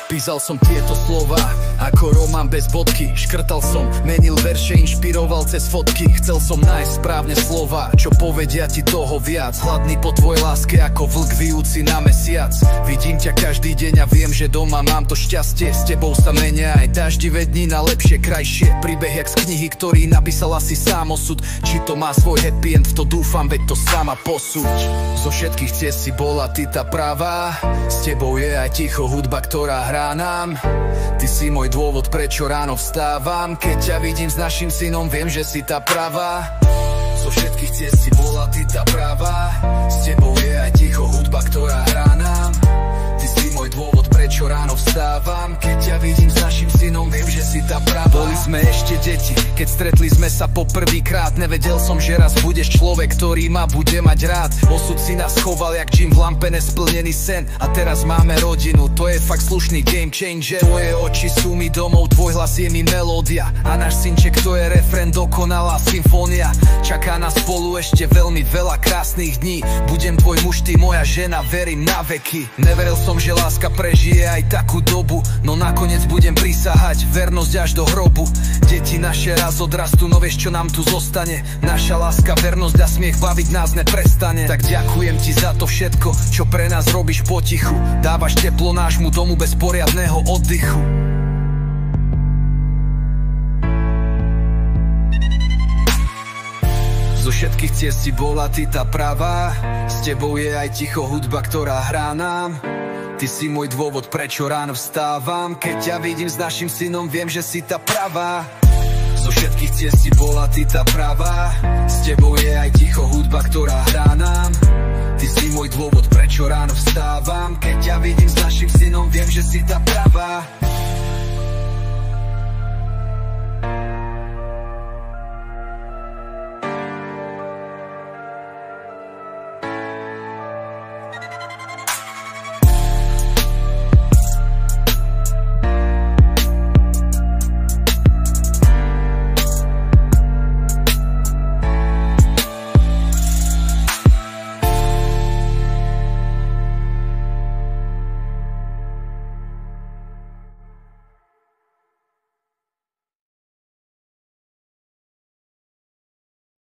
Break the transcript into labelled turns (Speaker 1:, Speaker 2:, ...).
Speaker 1: Písal som tieto slova ako román bez bodky. Škrtal som, menil verše, inšpiroval cez fotky. Chcel som nájsť správne slova, čo povedia ti toho viac. Hladný po tvojej láske ako vlk vyjúci na mesiac. Vidím ťa každý deň a viem, že doma mám to šťastie. S tebou sa menia aj daždivé dni na lepšie, krajšie. Príbeh jak z knihy, ktorý napísal asi sám osud. Či to má svoj happy end, v to dúfam, veď to sama posúď. Zo všetkých ciest si bola ty tá pravá. S tebou je aj ticho hudba, ktorá hrá nám. Ty si môj dôvod, prečo ráno vstávam. Keď ťa vidím s našim synom, viem, že si tá pravá. Zo všetkých ciest si bola ty tá pravá. S tebou je aj ticho hudba, ktorá hrá nám. Ty si môj dôvod, prečo ráno vstávam. Keď ťa vidím s našim synom, viem, že si tá pravá. Boli sme ešte deti, keď stretli sme sa po prvýkrát. Nevedel som, že raz budeš človek, ktorý ma bude mať rád. Osud si nás choval jak Jim v lampe, nesplnený sen. A teraz máme rodinu, to je fakt slušný game changer. Tvoje oči sú mi domov, tvoj hlas je mi melódia. A náš synček to je refrén, dokonalá symfónia. Čaká nás spolu ešte veľmi veľa krásnych dní. Budem tvoj muž, ty moja žena, verím na veky. Neveril som, že láska prežije aj takú dobu, no nakoniec budem prisahať vernosť až do hrobu. Deti naše raz odrastú, no vieš čo nám tu zostane. Naša láska, vernosť a smiech baviť nás neprestane. Tak ďakujem ti za to všetko, čo pre nás robíš potichu. Dávaš teplo nášmu domu bez poriadneho oddychu. Zo všetkých ciest si bola ty tá pravá. S tebou je aj ticho hudba, ktorá hrá nám. Ty si môj dôvod, prečo ráno vstávam. Keď ťa vidím s našim synom, viem, že si tá pravá. Zo všetkých ciest si bola ty tá pravá. S tebou je aj ticho hudba, ktorá hrá nám. Ty si môj dôvod, prečo ráno vstávam. Keď ťa vidím s našim synom, viem, že si tá pravá.